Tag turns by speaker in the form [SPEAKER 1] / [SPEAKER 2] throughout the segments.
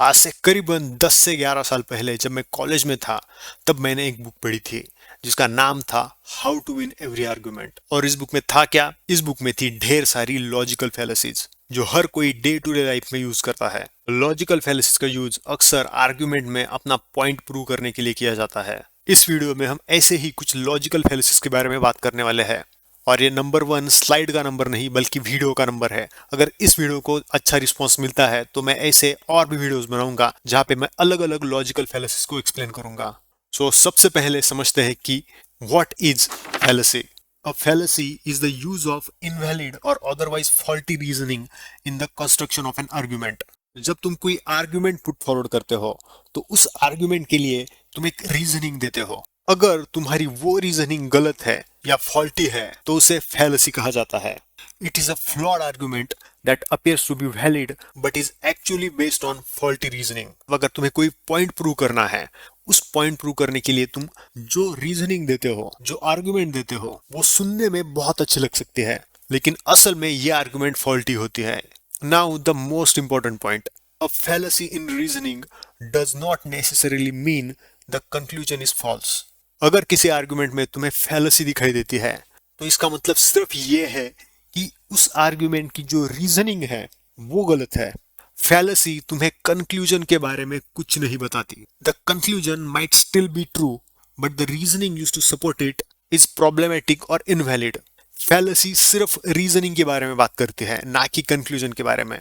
[SPEAKER 1] आज से करीबन 10 से 11 साल पहले जब मैं कॉलेज में था, तब मैंने एक बुक पढ़ी थी जिसका नाम था how to win every argument. और इस बुक में था क्या? इस बुक में थी ढेर सारी लॉजिकल फैलेसीज जो हर कोई डे टू डे लाइफ में यूज करता है। लॉजिकल फैलेसीज का यूज अक्सर आर्गुमेंट में अपना पॉइंट प्रूव करने के लिए किया जाता है। इस वीडियो में हम ऐसे ही कुछ लॉजिकल फैलेसीज के बारे में बात करने वाले हैं। और ये नंबर 1 स्लाइड का नंबर नहीं बल्कि वीडियो का नंबर है। अगर इस वीडियो को अच्छा रिस्पॉन्स मिलता है तो मैं ऐसे और भी वीडियोस बनाऊंगा जहां पे मैं अलग अलग लॉजिकल फैलेसीज को एक्सप्लेन करूंगा। सबसे पहले समझते हैं कि what is fallacy. A fallacy is the use of invalid or otherwise faulty reasoning in the construction of an argument. जब तुम कोई आर्ग्यूमेंट पुट फॉरवर्ड करते हो तो उस आर्ग्यूमेंट के लिए तुम एक रीजनिंग देते हो। अगर तुम्हारी वो रीजनिंग गलत है या फॉल्टी है तो उसे फैलेसी कहा जाता है। It is a flawed argument that appears to be valid but is actually based on faulty reasoning. अगर तुम्हें कोई पॉइंट प्रूव करना है, उस पॉइंट प्रूव करने के लिए तुम जो रीजनिंग देते हो, जो आर्ग्यूमेंट देते हो, वो सुनने में बहुत अच्छी लग सकती है लेकिन असल में ये आर्ग्यूमेंट फॉल्टी होती है। Now the most important point, a fallacy in reasoning does not necessarily mean the conclusion is false. अगर किसी आर्ग्यूमेंट में तुम्हें फैलेसी दिखाई देती है तो इसका मतलब सिर्फ ये है कि उस आर्ग्यूमेंट की जो रीजनिंग है वो गलत है। फैलेसी तुम्हें कंक्लूजन के बारे में कुछ नहीं बताती। The conclusion might still be true but the reasoning used to support it is problematic और इनवैलिड। फैलेसी सिर्फ रीजनिंग के बारे में बात करती है, ना कि कंक्लूजन के बारे में।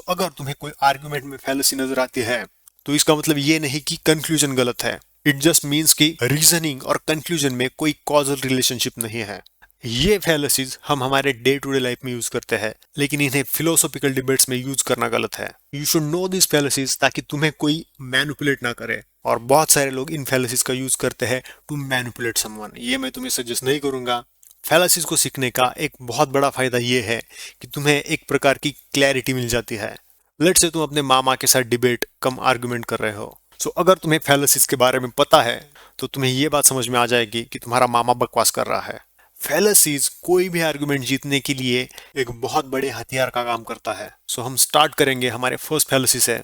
[SPEAKER 1] अगर तुम्हें कोई आर्ग्यूमेंट में फैलेसी नजर आती है तो इसका मतलब ये नहीं कि कंक्लूजन गलत है। इट जस्ट मीन्स कि रीजनिंग और कंक्लूजन में कोई कॉजल रिलेशनशिप नहीं है। ये फैलेसीज हम हमारे डे टू डे लाइफ में यूज करते हैं लेकिन इन्हें फिलोसॉफिकल डिबेट्स में यूज करना गलत है। यू शुड नो दिस फैलेसीज ताकि तुम्हें कोई मैनिपुलेट ना करे। और बहुत सारे लोग इन फैलेसीज का यूज करते हैं टू मैनिपुलेट समवन। ये मैं तुम्हें सजेस्ट नहीं करूंगा। फैलेसीज को सीखने का एक बहुत बड़ा फायदा ये है कि तुम्हें एक प्रकार की क्लैरिटी मिल जाती है। लेट्स से तुम अपने मामा के साथ डिबेट कम आर्गुमेंट कर रहे हो। अगर तुम्हें फैलेसीज के बारे में पता है तो तुम्हें ये बात समझ में आ जाएगी कि तुम्हारा मामा बकवास कर रहा है। फैलेसीज कोई भी आर्गुमेंट जीतने के लिए एक बहुत बड़े हथियार का काम करता है। हम स्टार्ट करेंगे हमारे फर्स्ट फैलेसी से,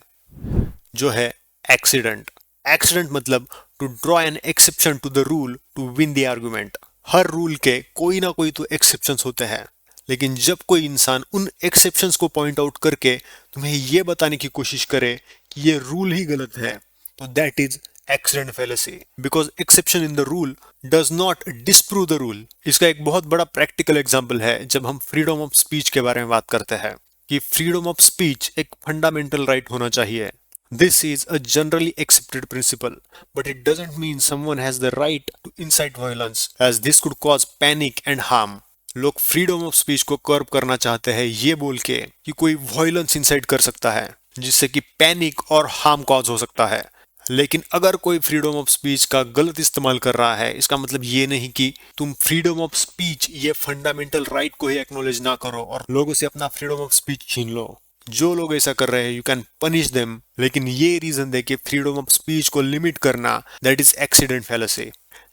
[SPEAKER 1] जो है एक्सीडेंट। एक्सीडेंट मतलब to draw an exception to the rule to win the argument. हर रूल के कोई ना कोई तो एक्सेप्शंस होते हैं, लेकिन जब कोई इंसान उन एक्सेप्शंस को पॉइंट आउट करके तुम्हें ये बताने की कोशिश करे कि ये रूल ही गलत है तो that is accident fallacy. Because exception in the rule does not disprove the rule. इसका एक बहुत बड़ा प्रैक्टिकल एग्जांपल है जब हम फ्रीडम ऑफ स्पीच के बारे में बात करते हैं कि फ्रीडम ऑफ स्पीच एक फंडामेंटल राइट होना चाहिए। This is a generally accepted principle but it doesn't mean someone has the right to incite violence as this could cause panic and harm. लोग फ्रीडम ऑफ स्पीच को curb करना चाहते हैं ये बोल के कि कोई वायलेंस इंसाइट कर सकता है जिससे कि पैनिक और हार्म कॉज हो सकता है। लेकिन अगर कोई फ्रीडम ऑफ स्पीच का गलत इस्तेमाल कर रहा है, इसका मतलब ये नहीं कि तुम फ्रीडम ऑफ स्पीच ये फंडामेंटल राइट को ही एक्नॉलेज ना करो और लोगों से अपना फ्रीडम ऑफ स्पीच छीन लो। जो लोग ऐसा कर रहे हैं यू कैन पनिश देम, लेकिन ये रीजन दे के फ्रीडम ऑफ स्पीच को लिमिट करना that is accident fallacy.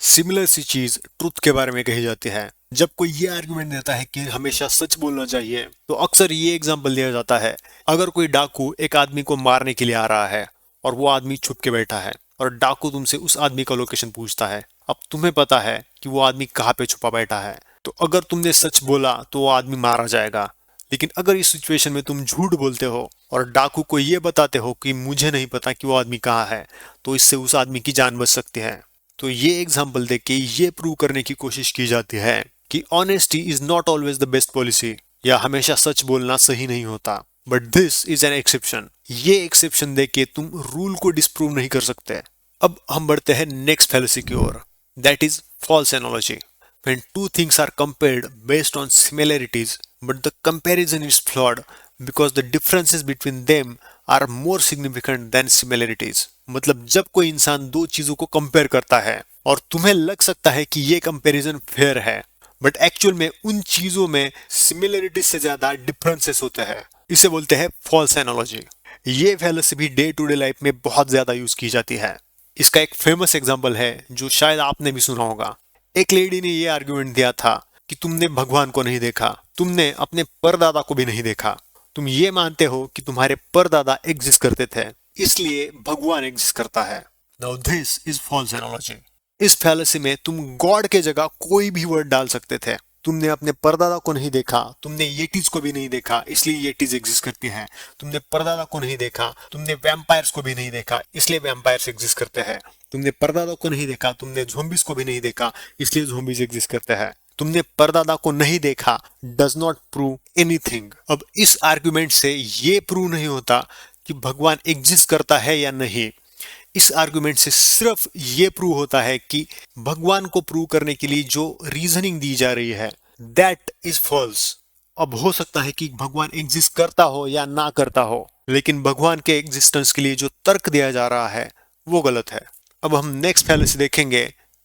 [SPEAKER 1] Similar सी चीज ट्रुथ के बारे में कही जाती है। जब कोई ये आर्गुमेंट देता है कि हमेशा सच बोलना चाहिए तो अक्सर ये एग्जांपल दिया जाता है। अगर कोई डाकू एक आदमी को मारने के लिए आ रहा है और वो आदमी छुप के बैठा है और डाकू तुमसे उस आदमी का लोकेशन पूछता है, अब तुम्हें पता है कि वो आदमी कहाँ पे छुपा बैठा है, तो अगर तुमने सच बोला तो वो आदमी मारा जाएगा। लेकिन अगर इस सिचुएशन में तुम झूठ बोलते हो और डाकू को ये बताते हो कि मुझे नहीं पता कि वो आदमी कहाँ है, तो इससे उस आदमी की जान बच सकती है। तो ये एग्जाम्पल देके ये प्रूव करने की कोशिश की जाती है कि honesty is not always the best policy, या हमेशा सच बोलना सही नहीं होता। But this is an exception. ये एक्सेप्शन देके तुम रूल को डिस्प्रूव नहीं कर सकते। अब हम बढ़ते हैं नेक्स्ट फैलेसी की ओर, that is false analogy. When two things are compared based on similarities, but the comparison is flawed because the differences between them are more significant than similarities. मतलब जब कोई इंसान दो चीजों को कंपेयर करता है और तुम्हें लग सकता है कि ये कंपैरिजन फेयर है, बट एक्चुअल में उन चीजों में सिमिलरिटीज से ज्यादा डिफरेंसेस होते हैं, इसे बोलते हैं फॉल्स एनालॉजी। ये फैलेसी भी डे टू डे लाइफ में बहुत ज्यादा यूज की जाती है। इसका एक फेमस एग्जांपल है जो शायद आपने भी सुना होगा। एक लेडी ने ये आर्गुमेंट दिया था कि तुमने भगवान को नहीं देखा, तुमने अपने परदादा को भी नहीं देखा, तुम ये मानते हो कि तुम्हारे परदादा एग्जिस्ट करते थे, इसलिए भगवान एग्जिस्ट करता है। Now this is false analogy. इस फैलेसी में तुम गॉड के जगह कोई भी वर्ड डाल सकते थे। तुमने अपने परदादा को नहीं देखा, तुमने येटीज को भी नहीं देखा, इसलिए येटीज एग्जिस्ट करती हैं। तुमने परदादा को नहीं देखा, तुमने वैम्पायर्स को भी नहीं देखा, इसलिए वैम्पायर्स एग्जिस्ट करते हैं। तुमने परदादा को नहीं देखा, तुमने ज़ॉम्बीज को भी नहीं देखा, इसलिए ज़ॉम्बीज एग्जिस्ट करते हैं। तुमने परदादा को नहीं देखा डज नॉट प्रूव एनीथिंग। अब इस आर्गुमेंट से ये प्रूव नहीं होता कि भगवान एग्जिस्ट करता है या नहीं। इस आर्गुमेंट से सिर्फ ये प्रूव होता है कि भगवान को प्रूव करने के लिए जो रीजनिंग दी जा रही है दैट इज फॉल्स। अब हो सकता है कि भगवान एग्जिस्ट करता हो या ना करता हो, लेकिन भगवान के एग्जिस्टेंस के लिए जो तर्क दिया जा रहा है वो गलत है। अब हम नेक्स्ट फैलेसी देखेंगे,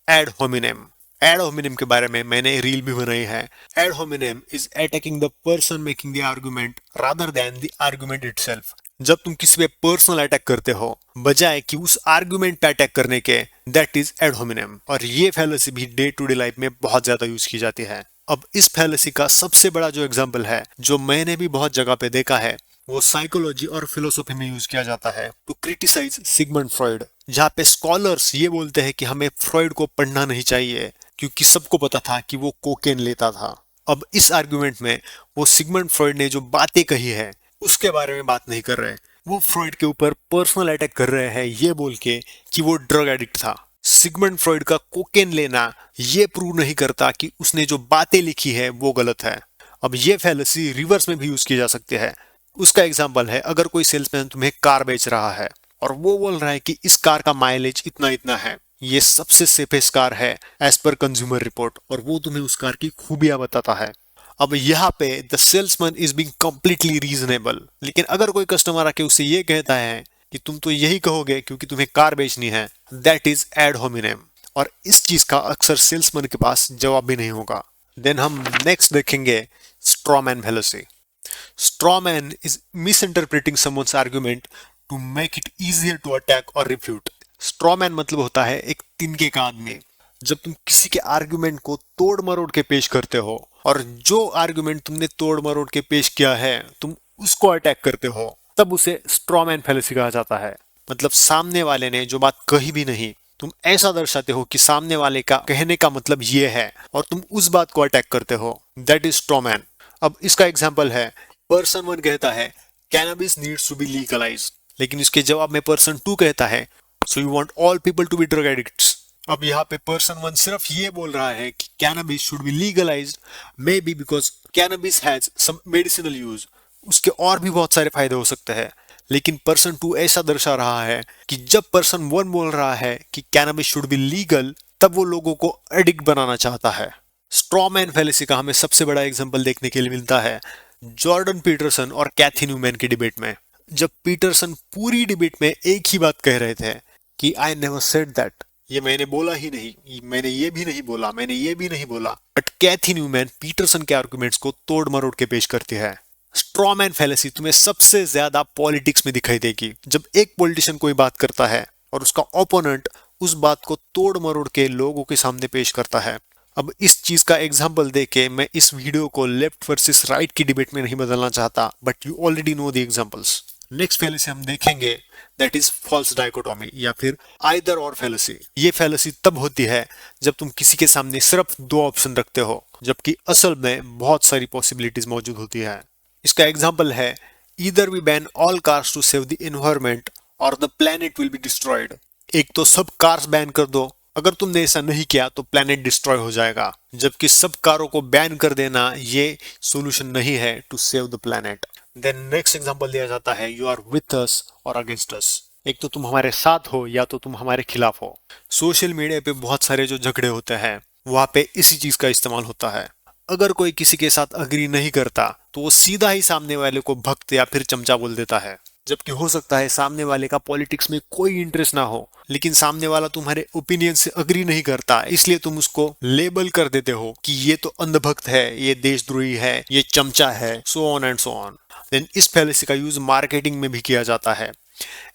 [SPEAKER 1] एड होमिनेम। एड होमिनेम के बारे में मैंने रील भी बनाई है। Ad hominem is attacking the person making the argument rather than the argument itself. जब तुम किसी पे पर्सनल अटैक करते हो बजाय कि उस आर्गुमेंट पे अटैक करने के, दैट इज एड होमिनेम। और ये फैलेसी भी डे टू डे लाइफ में बहुत ज्यादा यूज की जाती है। अब इस फैलेसी का सबसे बड़ा जो एग्जांपल है, जो मैंने भी बहुत जगह पे देखा है, वो साइकोलॉजी और फिलोसॉफी में यूज किया जाता है टू क्रिटिसाइज सिगमंड फ्रॉइड। जहाँ पे स्कॉलर्स ये बोलते हैं कि हमें फ्रॉइड को पढ़ना नहीं चाहिए क्योंकि सबको पता था कि वो कोकेन लेता था। अब इस आर्गुमेंट में वो सिगमंड फ्रॉइड ने जो बातें कही है उसके बारे में बात नहीं कर रहे। वो फ्रॉइड के ऊपर पर्सनल अटैक कर रहे हैं ये बोल के कि वो ड्रग एडिक्ट था। सिगमंड फ्रॉइड का कोकेन लेना ये प्रूव नहीं करता कि उसने जो बातें लिखी है वो गलत है। अब ये फैलेसी रिवर्स में भी यूज की जा सकती है। उसका एग्जांपल है, अगर कोई सेल्समैन तुम्हें कार बेच रहा है और वो बोल रहा है कि इस कार का माइलेज इतना इतना है, ये सबसे सेफेस्ट कार है एज पर कंज्यूमर रिपोर्ट, और वो तुम्हें उस कार की खूबियां बताता है। अब यहाँ पे the salesman is being completely reasonable. लेकिन अगर कोई कस्टमर आके उससे ये कहता है कि तुम तो यही कहोगे क्योंकि तुम्हें कार बेचनी है, दैट इज एड होमिनेम। और इस चीज का अक्सर सेल्समैन के पास जवाब भी नहीं होगा। देन हम नेक्स्ट देखेंगे strawman fallacy. Strawman is misinterpreting someone's argument to make it easier to attack और रिफ्यूट। स्ट्रॉमैन मतलब होता है एक तिनके का आदमी। जब तुम किसी के आर्गुमेंट को तोड़ मरोड़ के पेश करते हो और जो आर्गुमेंट तुमने तोड़ मरोड़ के पेश किया है तुम उसको अटैक करते हो, तब उसे स्ट्रॉमैन फैलेसी कहा जाता है। मतलब सामने वाले ने जो बात कही भी नहीं, तुम ऐसा दर्शाते हो कि सामने वाले का कहने का मतलब ये है और तुम उस बात को अटैक करते हो, दैट इज स्ट्रॉमैन। अब इसका एग्जाम्पल है, पर्सन 1 कहता है cannabis needs to be legalised, लेकिन इसके जवाब में पर्सन 2 कहता है so you want all people to be drug addicts. अब यहाँ पे पर्सन 1 सिर्फ ये बोल रहा है कि cannabis should be legalised maybe because cannabis has some medicinal use. उसके और भी बहुत सारे फायदे हो सकते हैं। लेकिन पर्सन 2 ऐसा दर्शा रहा है कि जब पर्सन 1 बोल रहा है कि कैनबिस शुड बी लीगल, तब वो लोगों को एडिक्ट बनाना चाहता है। स्ट्रॉमैन फैलेसी का हमें सबसे बड़ा एग्जांपल देखने के लिए मिलता है जॉर्डन पीटरसन और कैथी न्यूमैन की डिबेट में। जब पीटरसन पूरी डिबेट में एक ही बात कह रहे थे कि आई नेवर सेड दैट, ये मैंने बोला ही नहीं, मैंने ये भी नहीं बोला, मैंने ये भी नहीं बोला, बट कैथी न्यूमैन पीटरसन के आर्गुमेंट्स को तोड़ मरोड़ के पेश करती है। स्ट्रॉमैन फैलेसी तुम्हें सबसे ज्यादा पॉलिटिक्स में दिखाई देगी। जब एक पॉलिटिशियन कोई बात करता है और उसका ओपोनेंट उस बात को तोड़ मरोड़ के लोगों के सामने पेश करता है। अब इस चीज का एग्जाम्पल देके मैं इस वीडियो को लेफ्ट वर्सेस राइट की डिबेट में नहीं बदलना चाहता, but you already know the examples. Next fallacy हम देखेंगे दैट इज फॉल्स डाइकोटोमी या फिर आइदर और फैलेसी। ये फैलेसी तब होती है जब तुम किसी के सामने सिर्फ 2 ऑप्शन रखते हो, जबकि असल में बहुत सारी पॉसिबिलिटीज मौजूद होती है। इसका एग्जाम्पल है, either we ban all cars to save the environment or the planet will be destroyed. एक तो सब कार्स बैन कर दो, अगर तुमने ऐसा नहीं किया तो प्लेनेट डिस्ट्रॉय हो जाएगा। जबकि सब कारों को बैन कर देना ये सॉल्यूशन नहीं है to save the planet. Then next example दिया जाता है, यू आर विथ अस और अगेंस्ट अस। एक तो तुम हमारे साथ हो या तो तुम हमारे खिलाफ हो। सोशल मीडिया पे बहुत सारे जो झगड़े होते हैं वहां पे इसी चीज का इस्तेमाल होता है। अगर कोई किसी के साथ अग्री नहीं करता तो वो सीधा ही सामने वाले को भक्त या फिर चमचा बोल देता है। जबकि हो सकता है सामने वाले का पॉलिटिक्स में कोई इंटरेस्ट ना हो, लेकिन सामने वाला तुम्हारे ओपिनियन से अग्री नहीं करता, इसलिए तुम उसको लेबल कर देते हो कि ये तो अंधभक्त है, ये देशद्रोही है, ये चमचा है, so on and so on. Then इस फैलेसी का यूज मार्केटिंग में भी किया जाता है।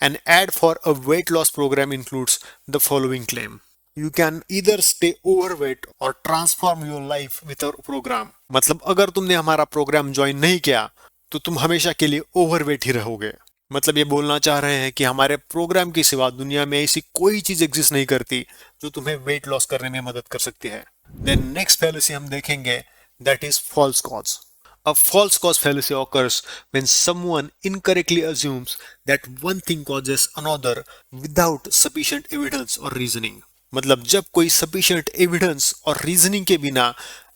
[SPEAKER 1] An ad for a weight loss program includes the following claim, you can either stay overweight or transform your life with our program. मतलब अगर तुमने हमारा प्रोग्राम ज्वाइन नहीं किया तो तुम हमेशा के लिए ओवरवेट ही रहोगे। मतलब ये बोलना चाह रहे हैं कि हमारे प्रोग्राम के सिवा दुनिया में ऐसी कोई चीज एग्जिस्ट नहीं करती जो तुम्हें वेट लॉस करने में मदद कर सकती है। देन नेक्स्ट फैलेसी हम देखेंगे, that is false cause. A false cause fallacy occurs when someone incorrectly assumes that one thing causes another without sufficient evidence or reasoning। मतलब जब कोई sufficient evidence और reasoning के बिना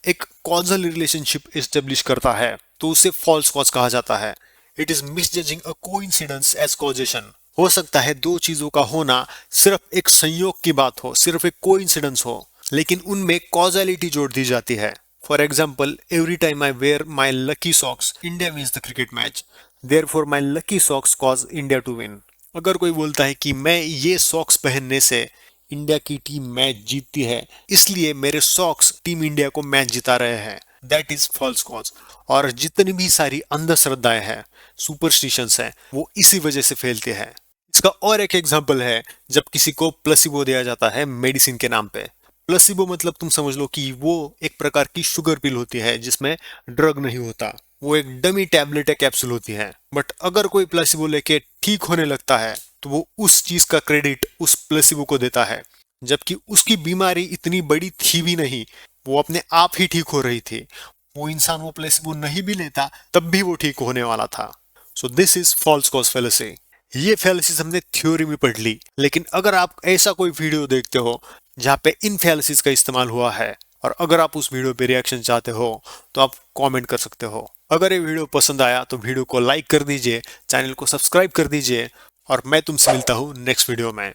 [SPEAKER 1] एक causal relationship establish करता है तो उसे false cause कहा जाता है। It is misjudging a coincidence as causation। हो सकता है दो चीजों का होना सिर्फ एक संयोग की बात हो, सिर्फ एक कोइंसिडेंस हो, लेकिन उनमें कॉजलिटी जोड़ दी जाती है। For example, every time I wear my lucky socks India wins the cricket match, therefore my lucky socks cause India to win. अगर कोई बोलता है कि मैं ये सॉक्स पहनने से इंडिया की टीम मैच जीतती है, इसलिए मेरे सॉक्स टीम इंडिया को मैच जिता रहे हैं, दैट इज फॉल्स कॉज। और जितनी भी सारी अंधश्रद्धाएं हैं, सुपरस्टिशंस हैं, वो इसी वजह से फैलती है। इसका और एक एग्जाम्पल है, जब किसी को प्लेसिबो दिया जाता है मेडिसिन के नाम पे। प्लेसिबो मतलब तुम समझ लो कि वो एक प्रकार की शुगर पिल होती है जिसमें ड्रग नहीं होता, वो एक डमी टैबलेट या कैप्सूल होती है। बट अगर कोई प्लेसिबो लेके ठीक होने लगता है तो वो उस चीज का क्रेडिट उस प्लेसिबो को देता है, जबकि उसकी बीमारी इतनी बड़ी थी भी नहीं, वो अपने आप ही ठीक हो रही थी। वो इंसान वो प्लेसिबो नहीं भी लेता तब भी वो ठीक होने वाला था। So this is false cause fallacy. ये फैलेसीज हमने थ्योरी में पढ़ ली, लेकिन अगर आप ऐसा कोई वीडियो देखते हो जहाँ पे इन फैलेसीज का इस्तेमाल हुआ है, और अगर आप उस वीडियो पे रिएक्शन चाहते हो तो आप कमेंट कर सकते हो। अगर ये वीडियो पसंद आया तो वीडियो को लाइक कर दीजिए, चैनल को सब्सक्राइब कर दीजिए, और मैं तुमसे मिलता हूँ नेक्स्ट वीडियो में।